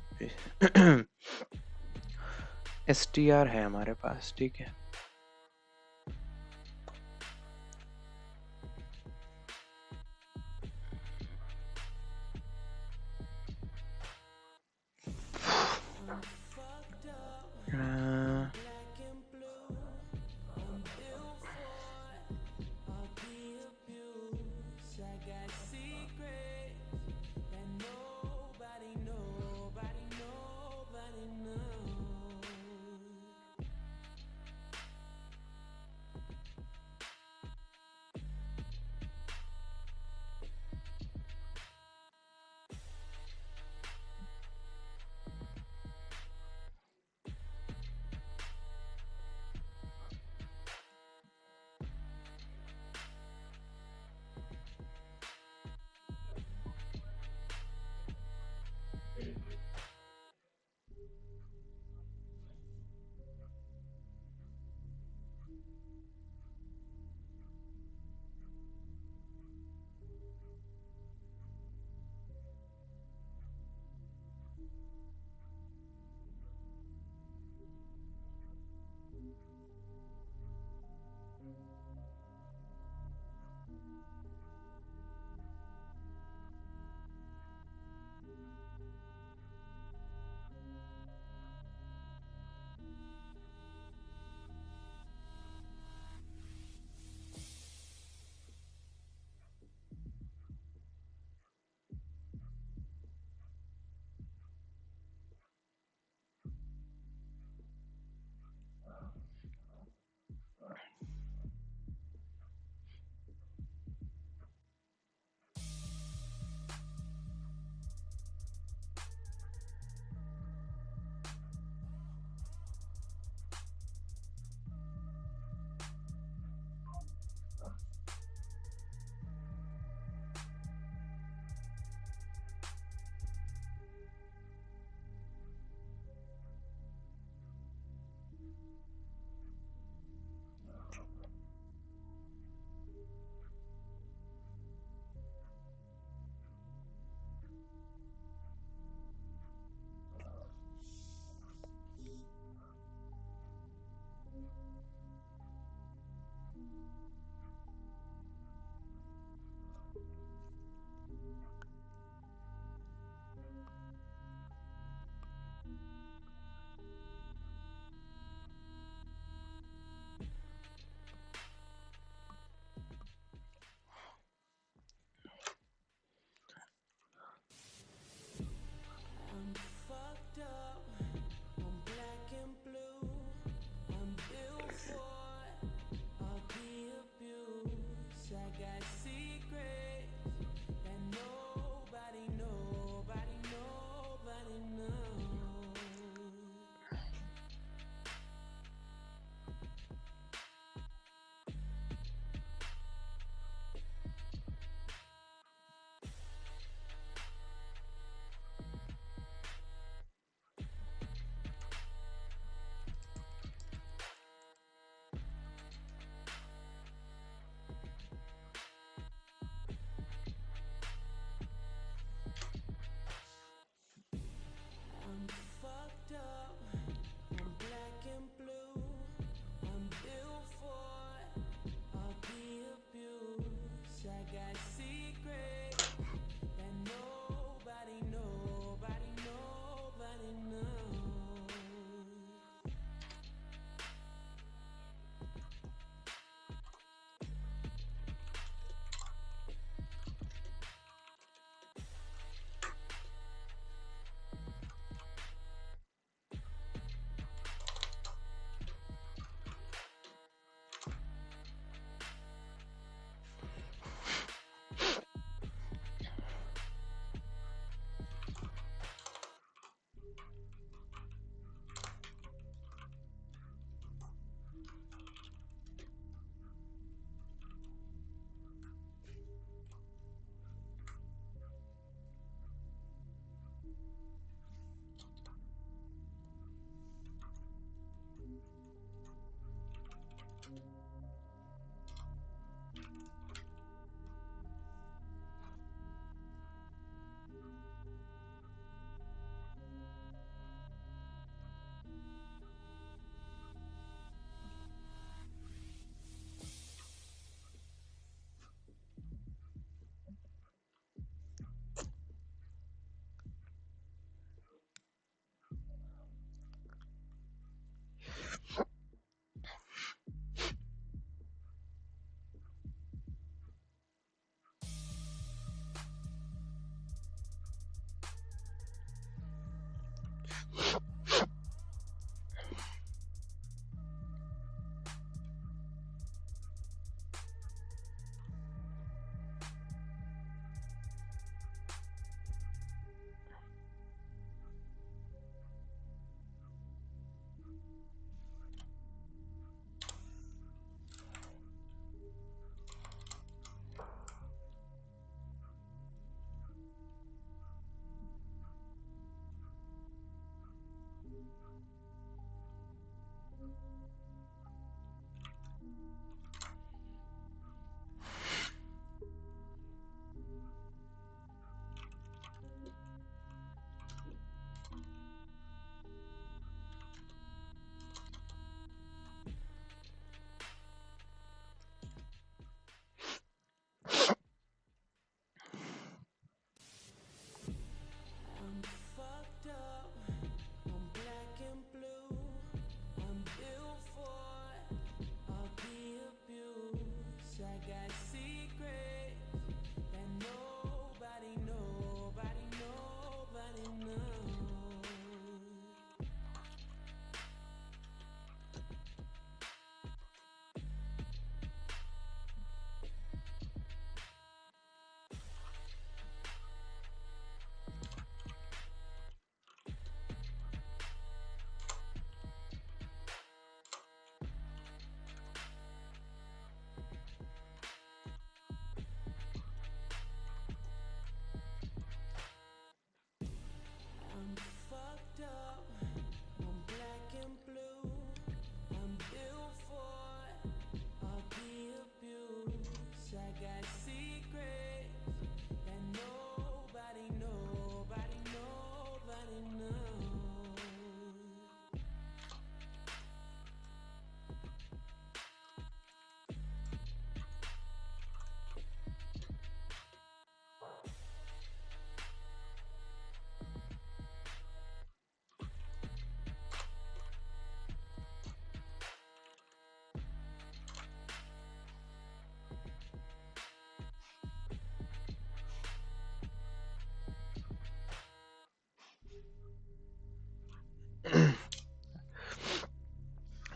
STR है हमारे पास, ठीक है। अ,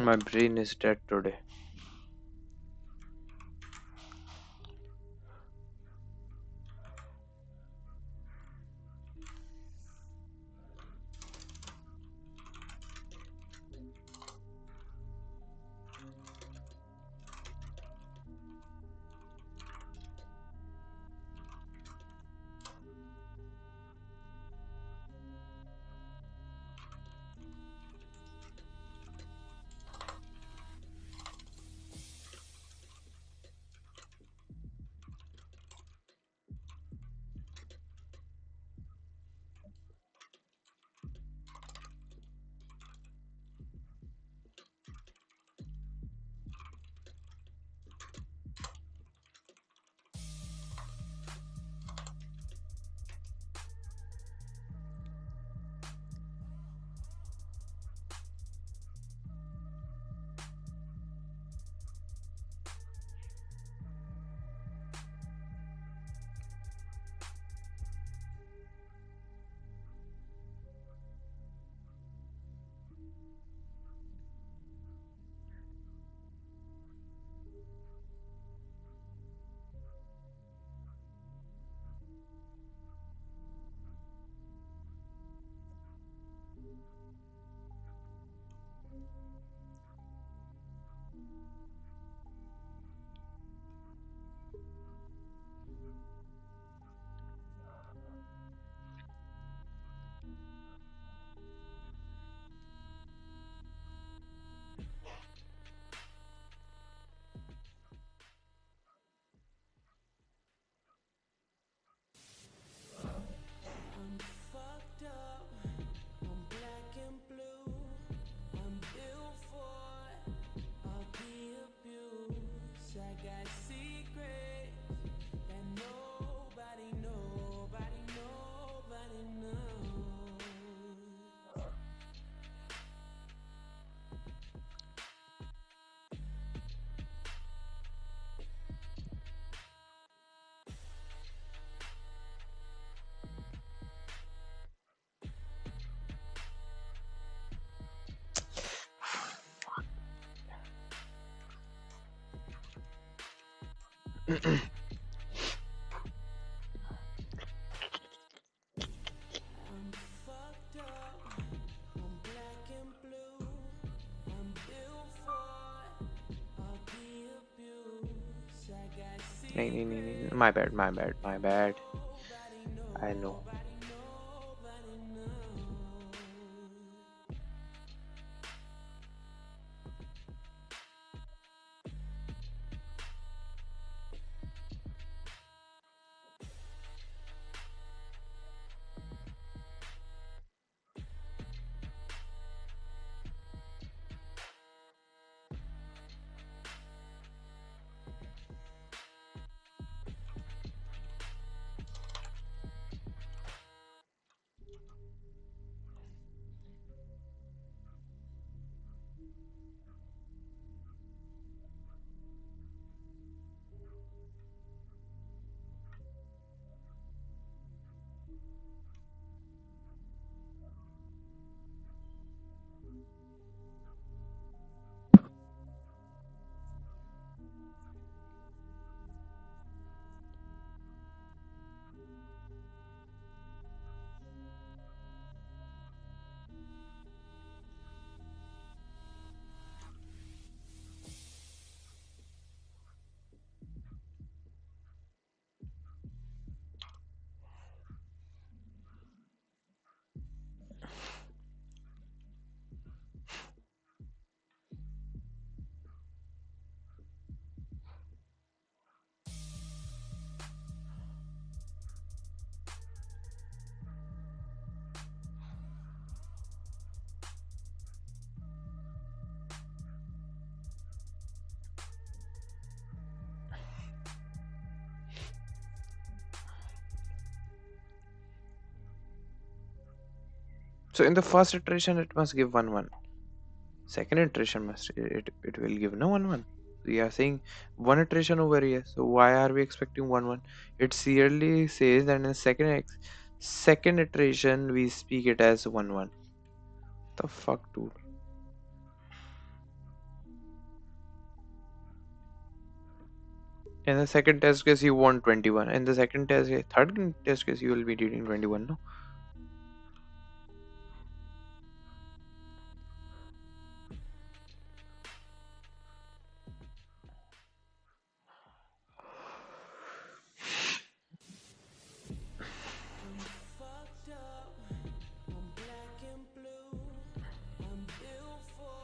My brain is dead today. I'm fucked up, I'm black and blue. I'm built for all the abuse. I got secrets that nobody knows. I'm fucked up, I'm black and blue. I'm built for all the abuse. I got secrets My bad, my bad, that my bad. I know. nobody knows. So in the first iteration, it must give 1 1. Second iteration it will give no 1 1. We are saying one iteration over here. So why are we expecting 1 1? It clearly says that in the second iteration we speak it as 1 1. The fuck, dude. In the second test case, you want 21. In the second test, third test case, you will be reading 21, no? I'm fucked up, I'm black and blue. I'm built for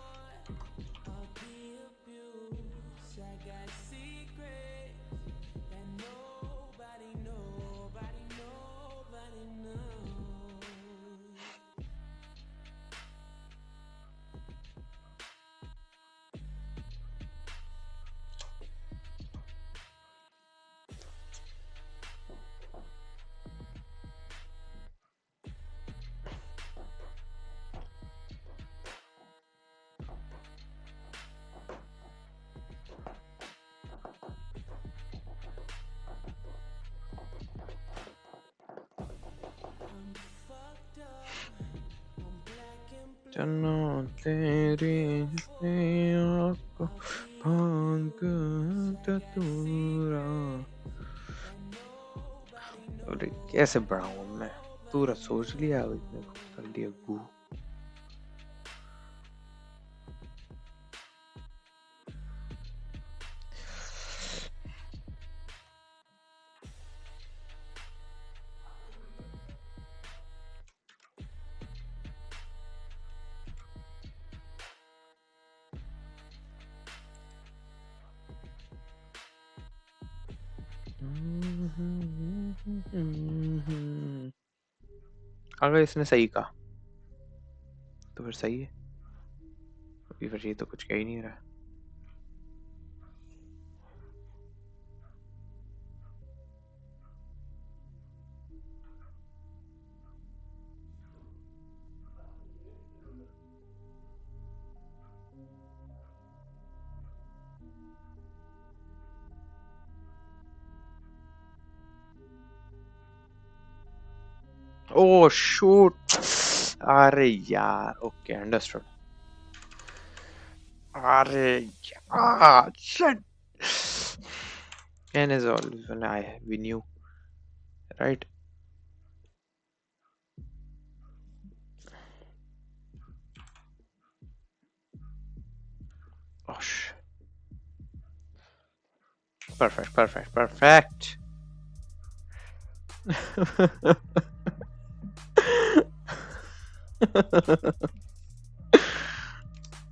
all the abuse. I got secrets that nobody, nobody, nobody knows. I'm fucked up, I'm black and blue. चलो तेरी आँखों को भांग तूरा अरे कैसे बढ़ाऊं मैं पूरा सोच लिया अब इसने कर दिया गू अगर इसने सही कहा तो फिर सही है अभी फिर ये तो कुछ कह ही नहीं रहा ओह शूट अरे यार ओके अंडरस्टूड अरे यार shit N is always when we knew right oh perfect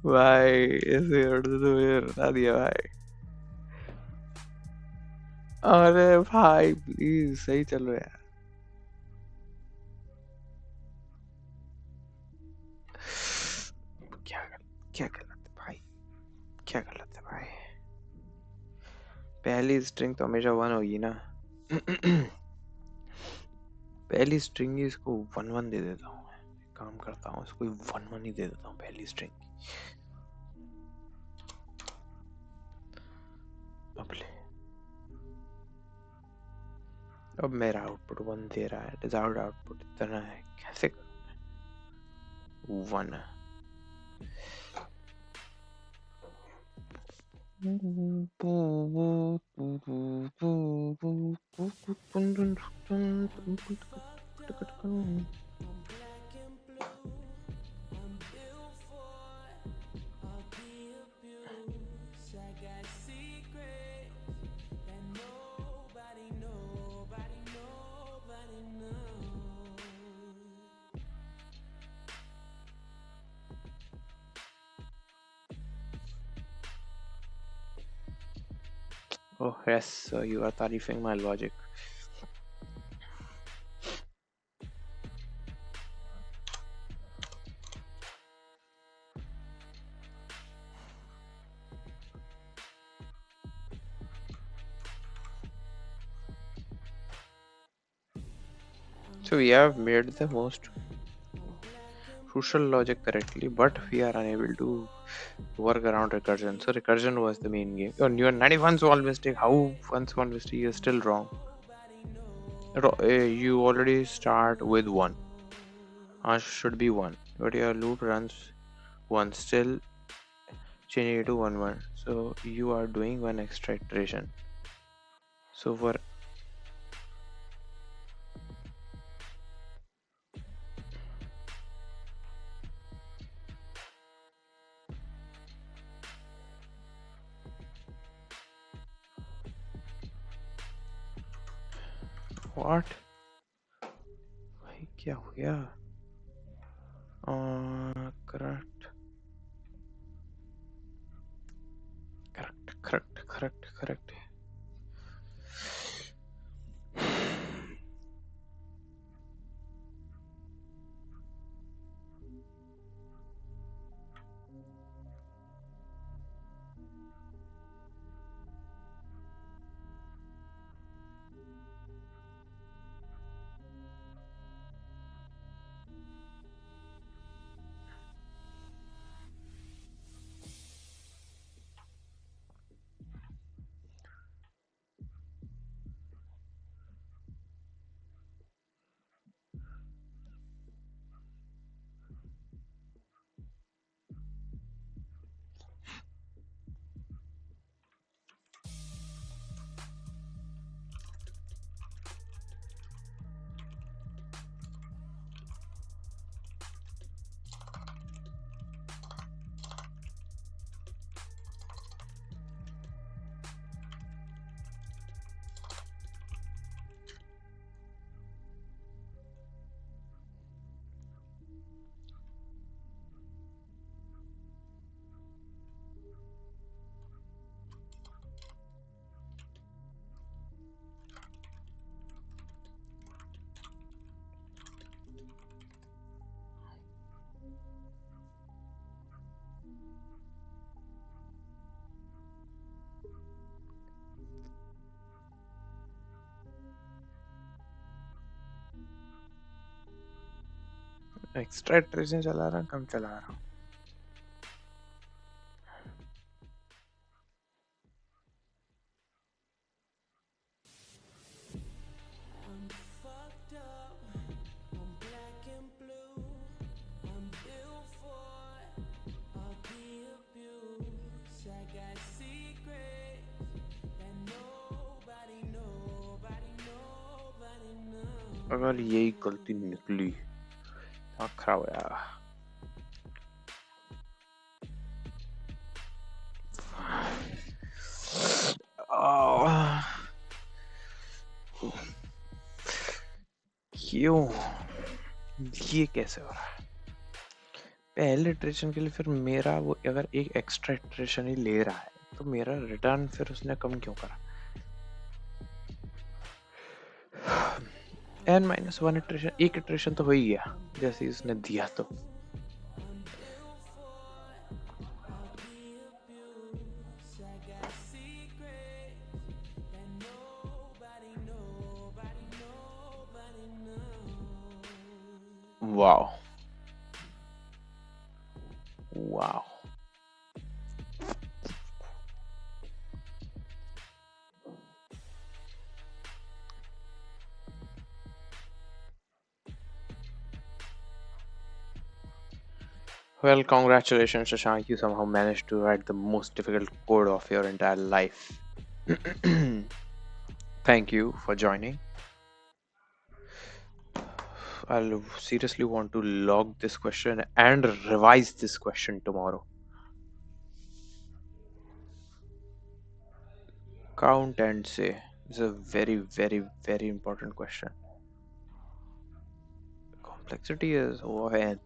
भाई ऐसे उर्दू तो मुझे बता दिया भाई अरे भाई प्लीज सही चलो यार क्या गलत है भाई क्या गलत है भाई पहली स्ट्रिंग तो हमेशा वन होगी ना पहली स्ट्रिंग ही इसको वन वन दे देता हूँ काम करता हूँ इसको वन वन ही दे देता हूँ पहली स्ट्रिंग अब मेरा आउटपुट वन दे रहा है डिजायर्ड आउटपुट इतना है कैसे करूँ one Oh yes, so you are tarifing my logic. So we have made the most crucial logic correctly, but we are unable to work around recursion. So recursion was the main game. On your 91 solve mistake, how one solve mistake is still wrong? You already start with 1. Should be 1. But your loop runs 1, still changing it to 1 1. So you are doing one extra iteration. So for what? भाई क्या हो गया? Correct, correct. Extra iteration चला रहा हूँ, कम चला रहा हूँ. I'm fucked up, I'm black and blue. I'm built for all the abuse. I got secrets that nobody knows. अगर यही गलती निकली तो खराब हो जाएगा. क्यों? ये कैसे हो रहा है? पहले इटरेशन के लिए फिर मेरा वो अगर एक एक्स्ट्रा इटरेशन ही ले रहा है तो मेरा रिटर्न फिर उसने कम क्यों करा? n-1 इटरेशन, एक इटरेशन तो हो ही गया जैसे उसने दिया तो. Wow, wow. Well, congratulations, Shashank. You somehow managed to write the most difficult code of your entire life. Thank you for joining. I'll seriously want to log this question and revise this question tomorrow. Count and say is a very important question. Complexity is when.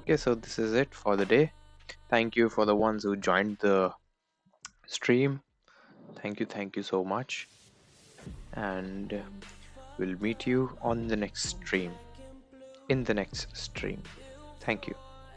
Okay, so this is it for the day. Thank you for the ones who joined the stream. Thank you so much. And we'll meet you on the next stream, in the next stream. Thank you.